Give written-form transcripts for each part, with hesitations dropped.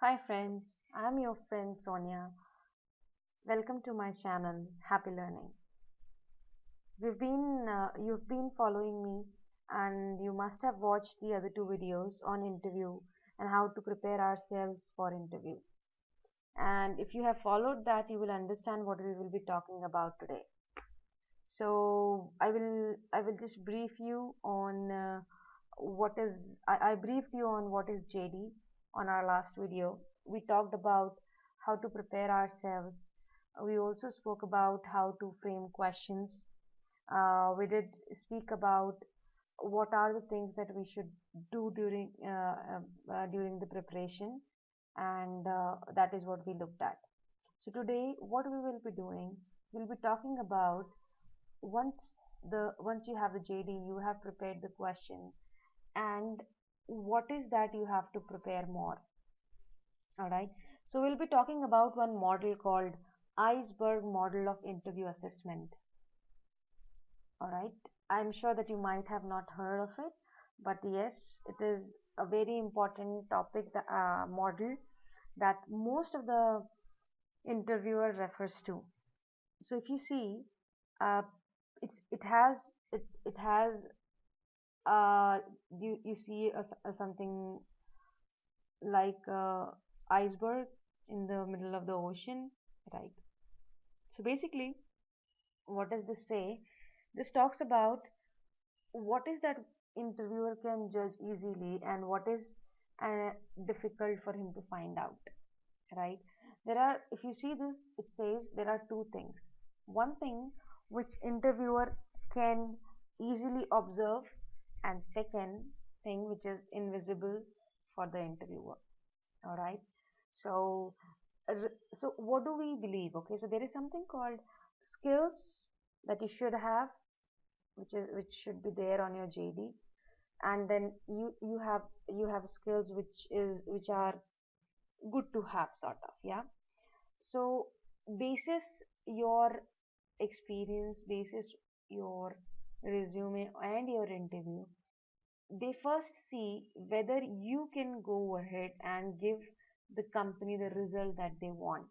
Hi friends, I'm your friend Sonia. Welcome to my channel, Happy Learning. You've been following me, and you must have watched the other two videos on interview and how to prepare ourselves for interview. And if you have followed that, you will understand what we will be talking about today. So I will just brief you on I briefed you on what is JD on our last video. We talked about how to prepare ourselves. We also spoke about how to frame questions. We did speak about what are the things that we should do during the preparation, and that is what we looked at. So today, what we will be doing, we'll be talking about once you have the JD, you have prepared the question, and what is that you have to prepare more. All right. So we'll be talking about one model called Iceberg model of interview assessment. All right. I'm sure that you might have not heard of it, but yes, it is a very important topic, the model that most of the interviewer refers to. So if you see, uh, it has it has you see something like iceberg in the middle of the ocean, right? So basically, what does this say? This talks about what is that interviewer can judge easily and what is uh, difficult for him to find out, right? There are, if you see this, it says there are two things. One thing which interviewer can easily observe, and second thing which is invisible for the interviewer. All right. So, so what do we believe? Okay, so there is something called skills that you should have, which should be there on your JD, and then you have skills which are good to have, sort of, yeah. So, basis your experience, basis your resume and your interview, they first see whether you can go ahead and give the company the result that they want.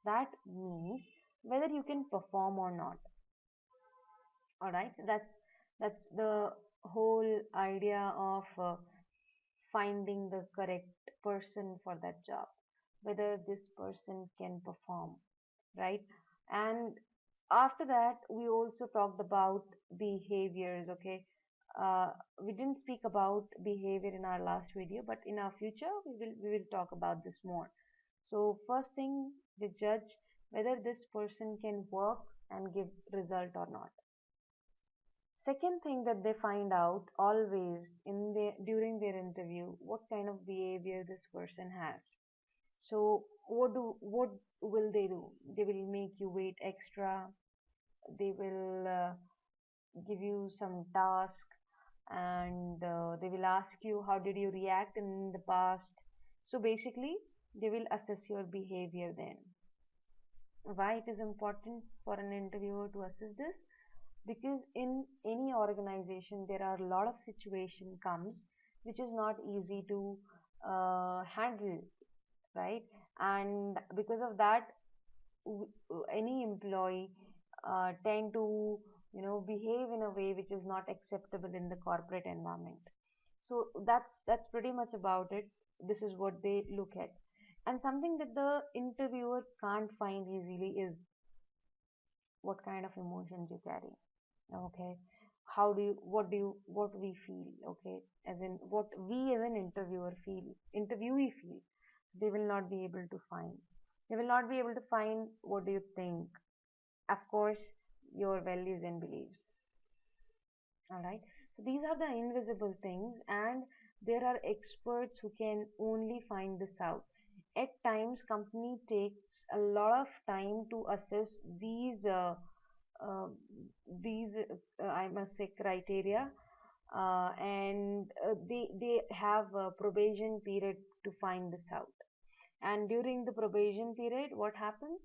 That means whether you can perform or not. All right, so that's the whole idea of finding the correct person for that job, whether this person can perform, right? And after that, we also talked about behaviors. Okay, we didn't speak about behavior in our last video, but in our future we will talk about this more. So first thing, they judge whether this person can work and give result or not. Second thing that they find out always in their during their interview, what kind of behavior this person has. So what will they do? They will make you wait extra. They will give you some task, and they will ask you how did you react in the past. So basically, they will assess your behavior then. Why it is important for an interviewer to assess this? Because in any organization there are a lot of situation comes which is not easy to handle, right? And because of that, any employee tend to behave in a way which is not acceptable in the corporate environment. So that's pretty much about it. This is what they look at. And something that the interviewer can't find easily is what kind of emotions you carry. Okay, how do you what we feel, okay, as in what we as an interviewee feel. They will not be able to find. They will not be able to find what do you think. Of course, your values and beliefs. All right. So these are the invisible things, and there are experts who can only find this out. At times, company takes a lot of time to assess uh, I must say, criteria, and they have a probation period to find this out. And during the probation period, what happens?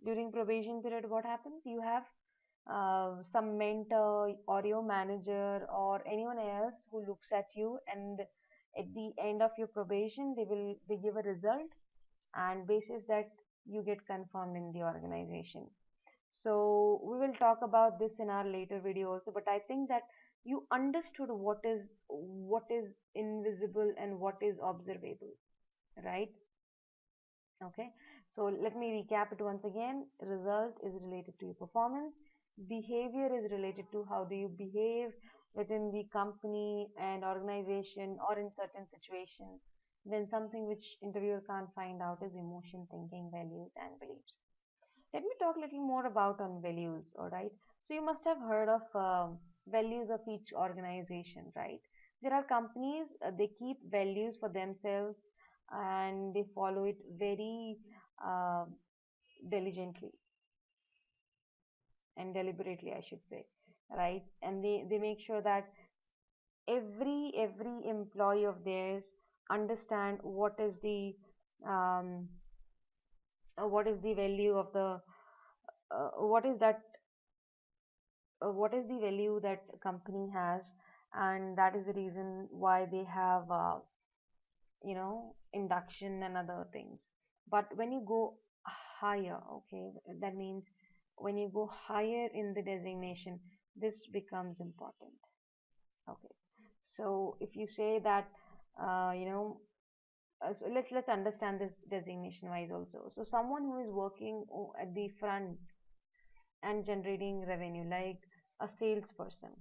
During probation period, what happens? You have some mentor or your manager or anyone else who looks at you, and at the end of your probation, they give a result, and basis that you get confirmed in the organization. So we will talk about this in our later video also, but I think that you understood what is invisible and what is observable, right? Okay, so let me recap it once again. Result is related to your performance. Behavior is related to how do you behave within the company and organization or in certain situations. Then something which interviewer can't find out is emotion, thinking, values, and beliefs. Let me talk a little more about on values. All right. So you must have heard of values of each organization, right? There are companies, they keep values for themselves and they follow it very uh, diligently and deliberately, I should say, right? And they make sure that every employee of theirs understand um, what is the value of the what is that what is the value that company has, and that is the reason why they have induction and other things. But when you go higher, okay, that means when you go higher in the designation, this becomes important. Okay, so if you say that you know so let's understand this designation wise also. So someone who is working at the front and generating revenue, like a salesperson,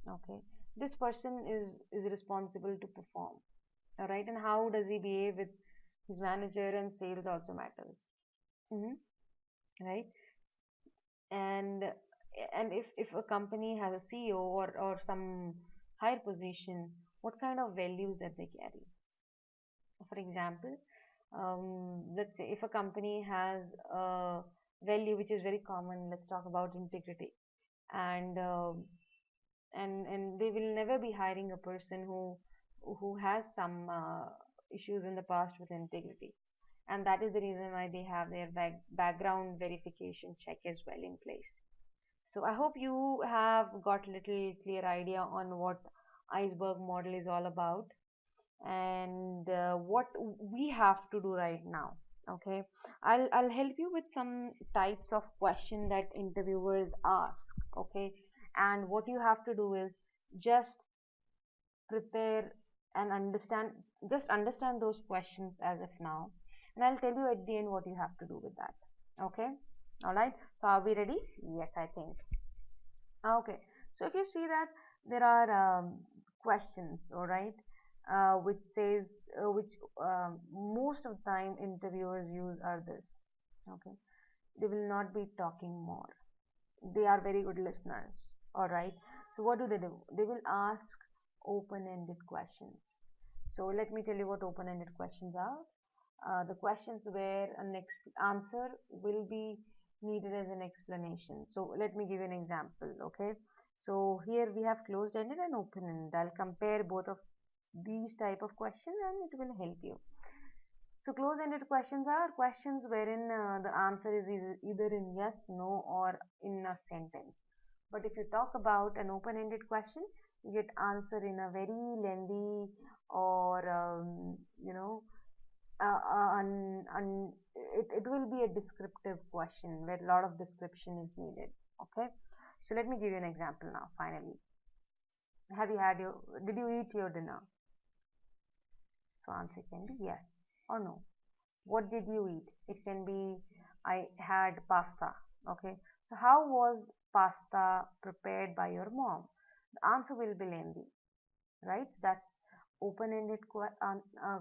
okay, this person is responsible to perform. All right, and how does he behave with his manager and sales also matters. Hmm. Right. And and if a company has a CEO or some higher position, what kind of values that they carry? For example, let's say if a company has a value which is very common, let's talk about integrity. And uh, and and they will never be hiring a person who has some issues in the past with integrity, and that is the reason why they have their background verification check as well in place. So I hope you have got a little clear idea on what iceberg model is all about, and what we have to do right now. Okay, I'll help you with some types of question that interviewers ask. Okay, and what you have to do is just prepare and understand those questions as of now, and I'll tell you at the end what you have to do with that. Okay, all right, so are we ready? Yes, I think. Okay, so if you see that there are questions, all right, which says which most of the time interviewers use are this. Okay, they will not be talking more. They are very good listeners. All right. So what do? They will ask open-ended questions. So let me tell you what open-ended questions are. The questions where an answer will be needed as an explanation. So let me give you an example. Okay. So here we have closed-ended and open-ended. I'll compare both of these type of questions and it will help you. So close-ended questions are questions wherein the answer is either in yes, no, or in a sentence. But if you talk about an open-ended question, you get answer in a very lengthy or it will be a descriptive question where a lot of description is needed. Okay, so let me give you an example now. Finally, did you eat your dinner? So answer can be yes or no. What did you eat? It can be I had pasta. Okay, so how was pasta prepared by your mom? The answer will be lengthy, right? So that's open-ended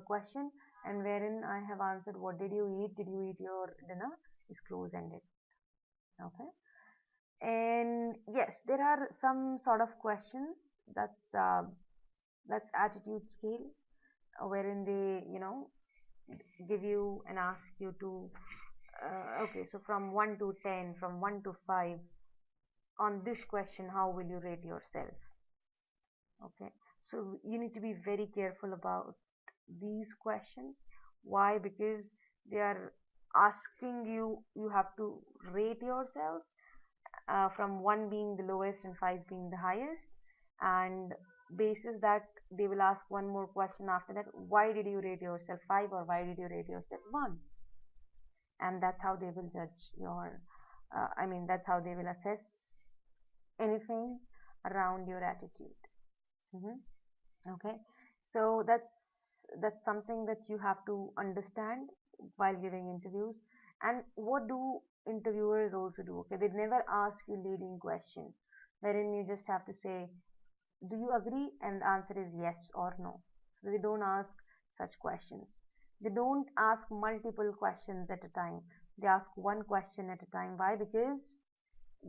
question, and wherein I have answered what did you eat? Did you eat your dinner? Is close-ended. Okay, and yes, there are some sort of questions that's attitude scale, wherein they give you and ask you to okay, so from 1 to 10, from 1 to 5, on this question, how will you rate yourself? Okay, so you need to be very careful about these questions. Why? Because they are asking you, you have to rate yourselves from 1 being the lowest and 5 being the highest. And basis that, they will ask one more question after that: why did you rate yourself 5, or why did you rate yourself 1? and that's how they will judge your. I mean, that's how they will assess anything around your attitude. Hmm. Okay, so that's something that you have to understand while giving interviews. And what do interviewers also do? Okay, they never ask you leading question, wherein you just have to say, do you agree? And the answer is yes or no. So they don't ask such questions. They don't ask multiple questions at a time. They ask one question at a time. Why? Because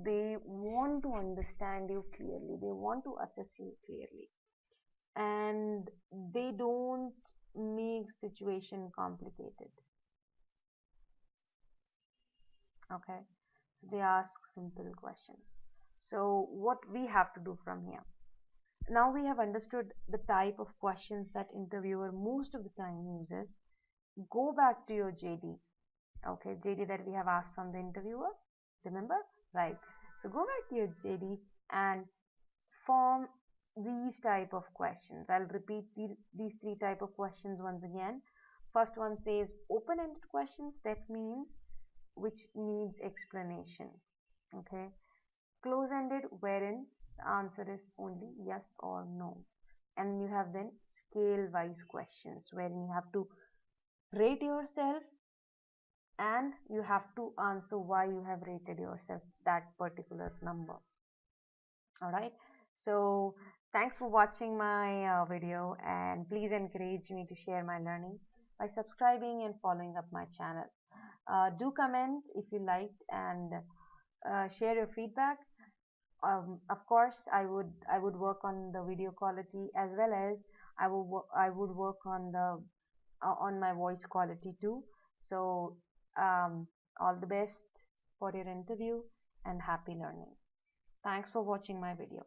they want to understand you clearly. They want to assess you clearly. And they don't make situation complicated. Okay. So they ask simple questions. So what we have to do from here? Now we have understood the type of questions that interviewer most of the time uses. Go back to your JD. Okay, JD that we have asked from the interviewer. Remember? Right. So go back to your JD and form these type of questions. I'll repeat these three type of questions once again. First one says open-ended questions. That means which needs explanation. Okay. Close-ended, wherein the answer is only yes or no. And you have then scale-wise questions, wherein you have to rate yourself and you have to answer why you have rated yourself that particular number. All right. So thanks for watching my video, and please encourage me to share my learning by subscribing and following up my channel. Do comment if you liked, and share your feedback. Of course, I would work on the video quality, as well as I would work on the on my voice quality too. So all the best for your interview, and happy learning. Thanks for watching my video.